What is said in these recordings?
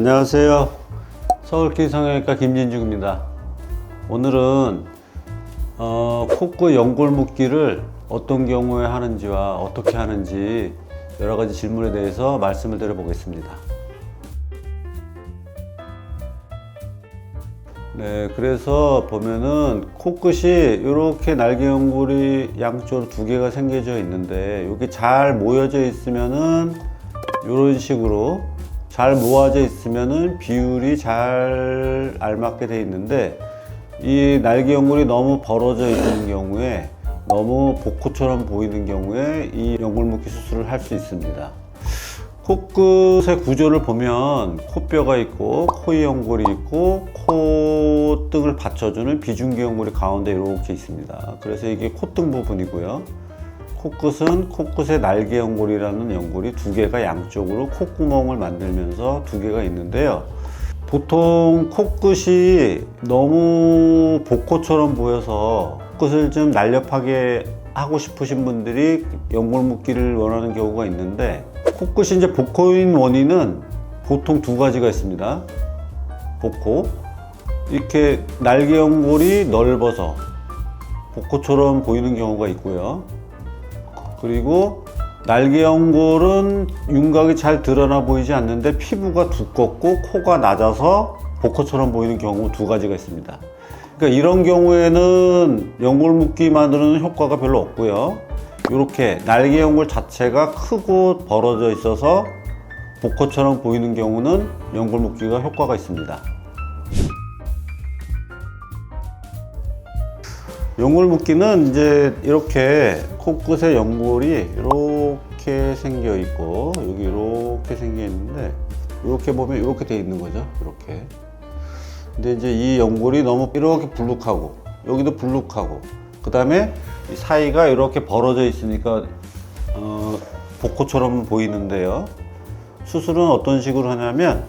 안녕하세요. 서울키 성형외과 김진중입니다. 오늘은 콧구 연골 묶기를 어떤 경우에 하는지와 어떻게 하는지 여러 가지 질문에 대해서 말씀을 드려보겠습니다. 네, 그래서 보면은 코끝이 이렇게 날개 연골이 양쪽으로 두 개가 생겨져 있는데 여기 잘 모여져 있으면은 이런 식으로 잘 모아져 있으면은 비율이 잘 알맞게 돼 있는데 이 날개 연골이 너무 벌어져 있는 경우에 너무 복코처럼 보이는 경우에 이 연골 묶기 수술을 할 수 있습니다. 코끝의 구조를 보면 코뼈가 있고 코의 연골이 있고 콧등을 받쳐주는 비중기 연골이 가운데 이렇게 있습니다. 그래서 이게 콧등 부분이고요. 코끝은 코끝의 날개 연골이라는 연골이 두 개가 양쪽으로 콧구멍을 만들면서 두 개가 있는데요. 보통 코끝이 너무 복코처럼 보여서 코끝을 좀 날렵하게 하고 싶으신 분들이 연골 묶기를 원하는 경우가 있는데, 코끝이 이제 복코인 원인은 보통 두 가지가 있습니다. 복코, 이렇게 날개 연골이 넓어서 복코처럼 보이는 경우가 있고요. 그리고 날개 연골은 윤곽이 잘 드러나 보이지 않는데 피부가 두껍고 코가 낮아서 복코처럼 보이는 경우 두 가지가 있습니다. 그러니까 이런 경우에는 연골 묶기만으로는 효과가 별로 없고요. 이렇게 날개 연골 자체가 크고 벌어져 있어서 복코처럼 보이는 경우는 연골 묶기가 효과가 있습니다. 연골 묶기는 이제 이렇게 코끝에 연골이 이렇게 생겨 있고 여기 이렇게 생겨 있는데 이렇게 보면 이렇게 돼 있는 거죠. 이렇게. 근데 이제 이 연골이 너무 이렇게 불룩하고 여기도 불룩하고 그 다음에 이 사이가 이렇게 벌어져 있으니까 복코처럼 보이는데요. 수술은 어떤 식으로 하냐면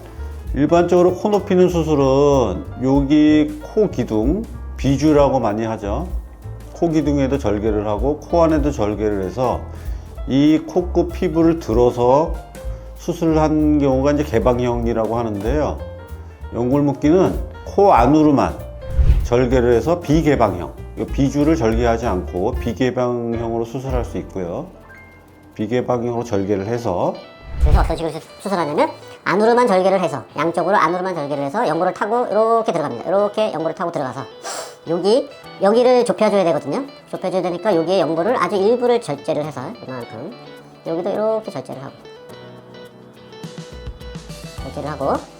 일반적으로 코 높이는 수술은 여기 코 기둥 비주라고 많이 하죠. 코 기둥에도 절개를 하고 코 안에도 절개를 해서 이 코끝 피부를 들어서 수술을 한 경우가 이제 개방형이라고 하는데요. 연골 묶기는 코 안으로만 절개를 해서 비개방형, 비주를 절개하지 않고 비개방형으로 수술할 수 있고요. 비개방형으로 절개를 해서, 그래서 어떤 식으로 수술하냐면 안으로만 절개를 해서 양쪽으로 안으로만 절개를 해서 연골을 타고 이렇게 들어갑니다. 이렇게 연골을 타고 들어가서 여기를 좁혀줘야 되거든요. 좁혀줘야 되니까 여기에 연골을 아주 일부를 절제를 해서 이만큼 여기도 이렇게 절제를 하고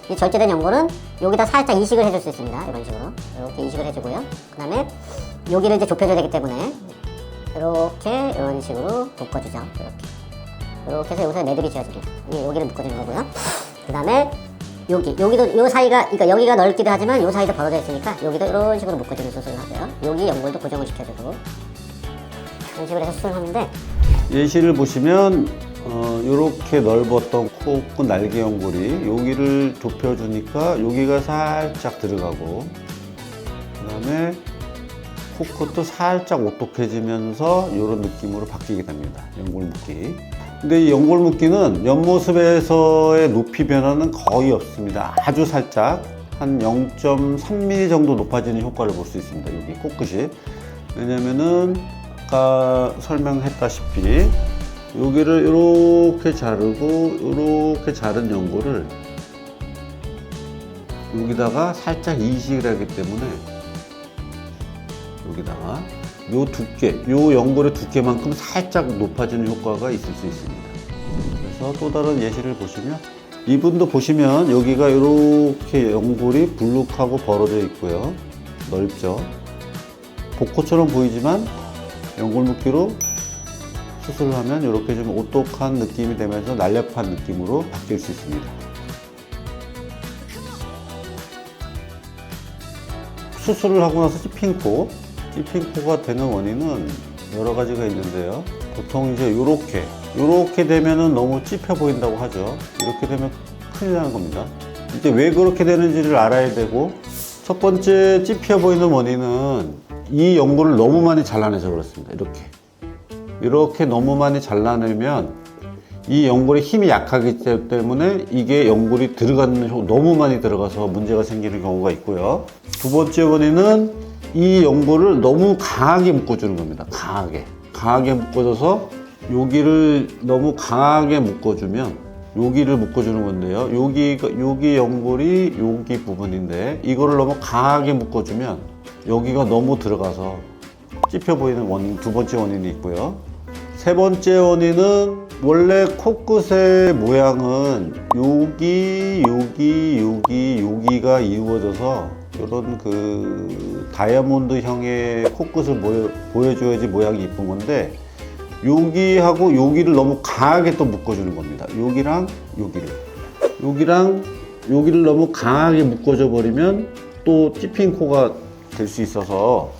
이 절제된 연골은 여기다 살짝 이식을 해줄 수 있습니다. 이런 식으로 이렇게 이식을 해주고요. 그 다음에 여기를 이제 좁혀줘야 되기 때문에 이렇게 이런 식으로 묶어주죠. 이렇게 해서 여기서 매듭이 지어집니다. 여기를 묶어주는 거고요. 그 다음에 여기도 요 사이가, 그러니까 여기가 넓기도 하지만 요 사이도 벌어져 있으니까 여기도 이런 식으로 묶어주는 수술을 하고요. 여기 연골도 고정을 시켜주고 이런 식으로 해서 수술을 하는데, 예시를 보시면 이렇게 넓었던 코끝 날개 연골이 여기를 좁혀주니까 여기가 살짝 들어가고 그 다음에 코끝도 살짝 오똑해지면서 이런 느낌으로 바뀌게 됩니다. 연골 묶기. 근데 이 연골 묶기는 옆모습에서의 높이 변화는 거의 없습니다. 아주 살짝 한 0.3mm 정도 높아지는 효과를 볼 수 있습니다. 여기 코끝이. 왜냐면은 아까 설명했다시피 여기를 이렇게 자르고 이렇게 자른 연골을 여기다가 살짝 이식을 하기 때문에 여기다가 요 두께, 요 연골의 두께만큼 살짝 높아지는 효과가 있을 수 있습니다. 그래서 또 다른 예시를 보시면 이분도 보시면 여기가 이렇게 연골이 불룩하고 벌어져 있고요. 넓죠. 복코처럼 보이지만 연골 묶기로 수술을 하면 이렇게 좀 오똑한 느낌이 되면서 날렵한 느낌으로 바뀔 수 있습니다. 수술을 하고 나서 찝힌코가 되는 원인은 여러 가지가 있는데요. 보통 이제 요렇게 되면은 너무 찝혀 보인다고 하죠. 이렇게 되면 큰일 나는 겁니다. 이제 왜 그렇게 되는지를 알아야 되고, 첫 번째 찝혀 보이는 원인은 이 연골을 너무 많이 잘라내서 그렇습니다. 이렇게 너무 많이 잘라내면 이 연골의 힘이 약하기 때문에 이게 연골이 들어가는 너무 많이 들어가서 문제가 생기는 경우가 있고요. 두 번째 원인은 이 연골을 너무 강하게 묶어주는 겁니다. 강하게 묶어줘서 여기를 너무 강하게 묶어주면 여기를 묶어주는 건데요. 여기 연골이 여기 부분인데 이거를 너무 강하게 묶어주면 여기가 너무 들어가서 찝혀 보이는 원인, 두 번째 원인이 있고요. 세 번째 원인은 원래 코끝의 모양은 여기가 이루어져서 이런 그 다이아몬드형의 코끝을 보여줘야지 모양이 이쁜 건데 여기하고 여기를 너무 강하게 또 묶어주는 겁니다. 여기랑 여기를 너무 강하게 묶어줘 버리면 또 찝힌 코가 될 수 있어서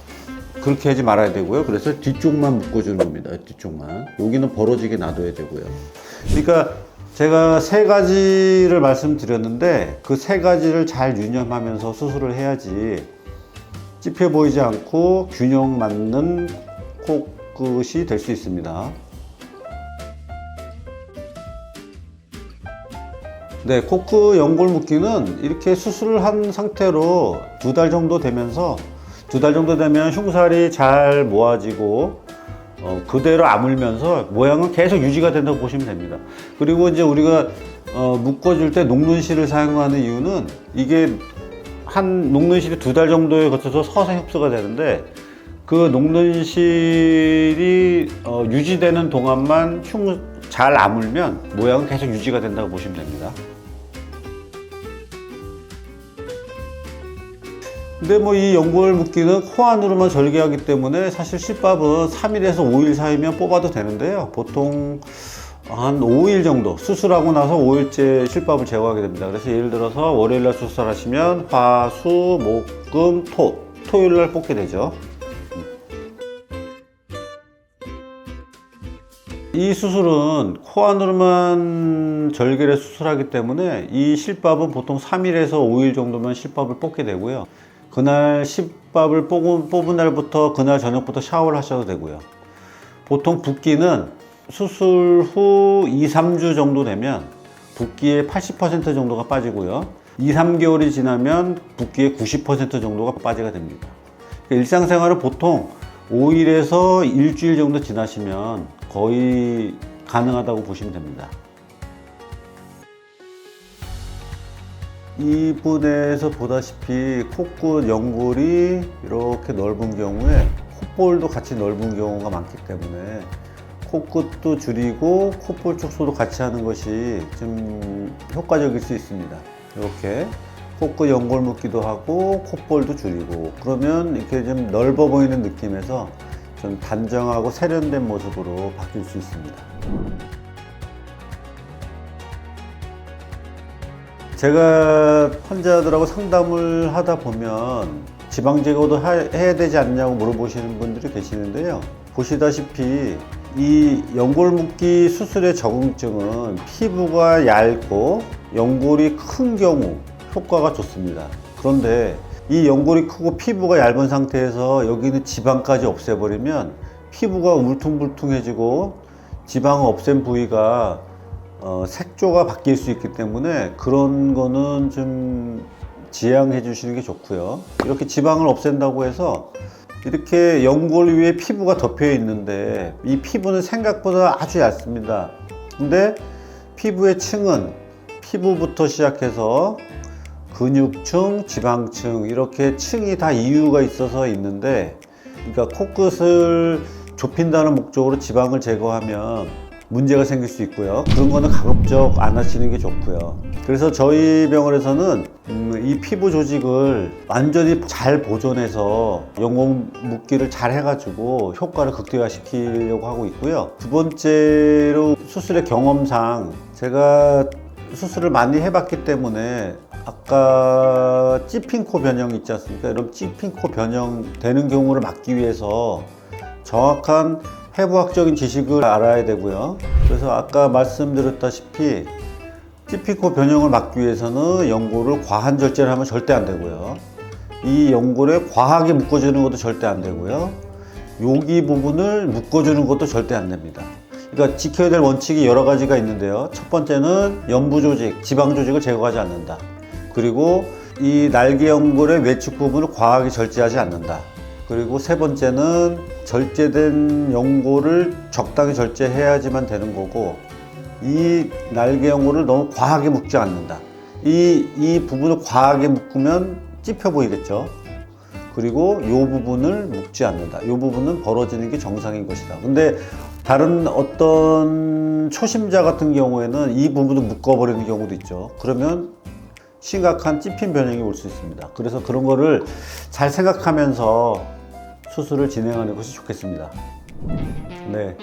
그렇게 하지 말아야 되고요. 그래서 뒤쪽만 묶어주는 겁니다. 뒤쪽만. 여기는 벌어지게 놔둬야 되고요. 그러니까 제가 세 가지를 말씀드렸는데 그 세 가지를 잘 유념하면서 수술을 해야지 찝혀 보이지 않고 균형 맞는 코끝이 될 수 있습니다. 네, 코끝 연골 묶기는 이렇게 수술을 한 상태로 2달 정도 되면서 2달 정도 되면 흉살이 잘 모아지고 그대로 아물면서 모양은 계속 유지가 된다고 보시면 됩니다. 그리고 이제 우리가 묶어줄 때 녹는실을 사용하는 이유는 이게 녹는실이 2달 정도에 거쳐서 서서 흡수가 되는데 그 녹는실이 유지되는 동안만 잘 아물면 모양은 계속 유지가 된다고 보시면 됩니다. 근데 뭐 이 연골 묶기는 코 안으로만 절개하기 때문에 사실 실밥은 3일에서 5일 사이면 뽑아도 되는데요. 보통 한 5일 정도 수술하고 나서 5일째 실밥을 제거하게 됩니다. 그래서 예를 들어서 월요일날 수술하시면 화, 수, 목, 금, 토요일날 뽑게 되죠. 이 수술은 코 안으로만 절개를 수술하기 때문에 이 실밥은 보통 3일에서 5일 정도면 실밥을 뽑게 되고요. 그날 실밥을 뽑은 날부터 그날 저녁부터 샤워를 하셔도 되고요. 보통 붓기는 수술 후 2-3주 정도 되면 붓기의 80% 정도가 빠지고요. 2-3개월이 지나면 붓기의 90% 정도가 빠지게 됩니다. 일상생활은 보통 5일에서 일주일 정도 지나시면 거의 가능하다고 보시면 됩니다. 이분에서 보다시피 코끝 연골이 이렇게 넓은 경우에 콧볼도 같이 넓은 경우가 많기 때문에 코끝도 줄이고 콧볼 축소도 같이 하는 것이 좀 효과적일 수 있습니다. 이렇게 코끝 연골 묶기도 하고 콧볼도 줄이고 그러면 이렇게 좀 넓어 보이는 느낌에서 좀 단정하고 세련된 모습으로 바뀔 수 있습니다. 제가 환자들하고 상담을 하다 보면 지방 제거도 해야 되지 않냐고 물어보시는 분들이 계시는데요. 보시다시피 이 연골 묶기 수술의 적응증은 피부가 얇고 연골이 큰 경우 효과가 좋습니다. 그런데 이 연골이 크고 피부가 얇은 상태에서 여기 있는 지방까지 없애버리면 피부가 울퉁불퉁해지고 지방을 없앤 부위가 색조가 바뀔 수 있기 때문에 그런 거는 좀 지양해 주시는 게 좋고요. 이렇게 지방을 없앤다고 해서 이렇게 연골 위에 피부가 덮여 있는데 이 피부는 생각보다 아주 얇습니다. 근데 피부의 층은 피부부터 시작해서 근육층, 지방층 이렇게 층이 다 이유가 있어서 있는데 그러니까 코끝을 좁힌다는 목적으로 지방을 제거하면 문제가 생길 수 있고요. 그런 거는 가급적 안 하시는 게 좋고요. 그래서 저희 병원에서는 이 피부 조직을 완전히 잘 보존해서 연골 묶기를 잘 해가지고 효과를 극대화시키려고 하고 있고요. 두 번째로 수술의 경험상 제가 수술을 많이 해봤기 때문에 아까 찝힌 코 변형 있지 않습니까? 이런 찝힌 코 변형 되는 경우를 막기 위해서 정확한 해부학적인 지식을 알아야 되고요. 그래서 아까 말씀드렸다시피 찝힌 코 변형을 막기 위해서는 연골을 과한 절제를 하면 절대 안 되고요. 이 연골에 과하게 묶어주는 것도 절대 안 되고요. 여기 부분을 묶어주는 것도 절대 안 됩니다. 그러니까 지켜야 될 원칙이 여러 가지가 있는데요. 첫 번째는 연부 조직, 지방 조직을 제거하지 않는다. 그리고 이 날개 연골의 외측 부분을 과하게 절제하지 않는다. 그리고 세 번째는 절제된 연골을 적당히 절제해야지만 되는 거고, 이 날개 연골을 너무 과하게 묶지 않는다. 이 부분을 과하게 묶으면 찝혀 보이겠죠. 그리고 이 부분을 묶지 않는다. 이 부분은 벌어지는 게 정상인 것이다. 근데 다른 어떤 초심자 같은 경우에는 이 부분을 묶어버리는 경우도 있죠. 그러면 심각한 찝힌 변형이 올 수 있습니다. 그래서 그런 거를 잘 생각하면서 수술을 진행하는 것이 좋겠습니다. 네.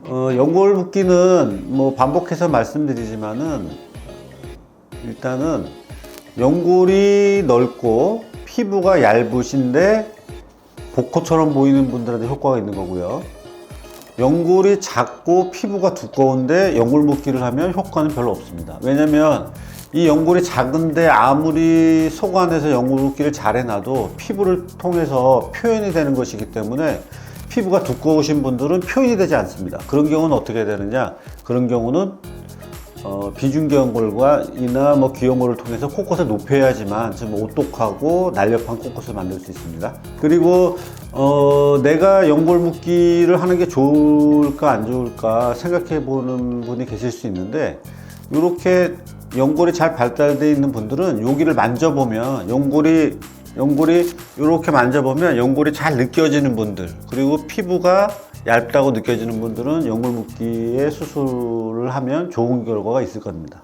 연골 묶기는 뭐 반복해서 말씀드리지만은 일단은 연골이 넓고 피부가 얇으신데 복호처럼 보이는 분들한테 효과가 있는 거고요. 연골이 작고 피부가 두꺼운데 연골 묶기를 하면 효과는 별로 없습니다. 왜냐면 이 연골이 작은데 아무리 속 안에서 연골 묶기를 잘 해놔도 피부를 통해서 표현이 되는 것이기 때문에 피부가 두꺼우신 분들은 표현이 되지 않습니다. 그런 경우는 어떻게 되느냐? 그런 경우는 비중계 연골과 이나 뭐 귀연골을 통해서 코끝을 높여야지만 좀 오똑하고 날렵한 코끝을 만들 수 있습니다. 그리고 내가 연골 묶기를 하는 게 좋을까 안 좋을까 생각해 보는 분이 계실 수 있는데, 이렇게 연골이 잘 발달되어 있는 분들은 여기를 만져보면 연골이 이렇게 만져보면 연골이 잘 느껴지는 분들, 그리고 피부가 얇다고 느껴지는 분들은 연골 묶기의 수술을 하면 좋은 결과가 있을 겁니다.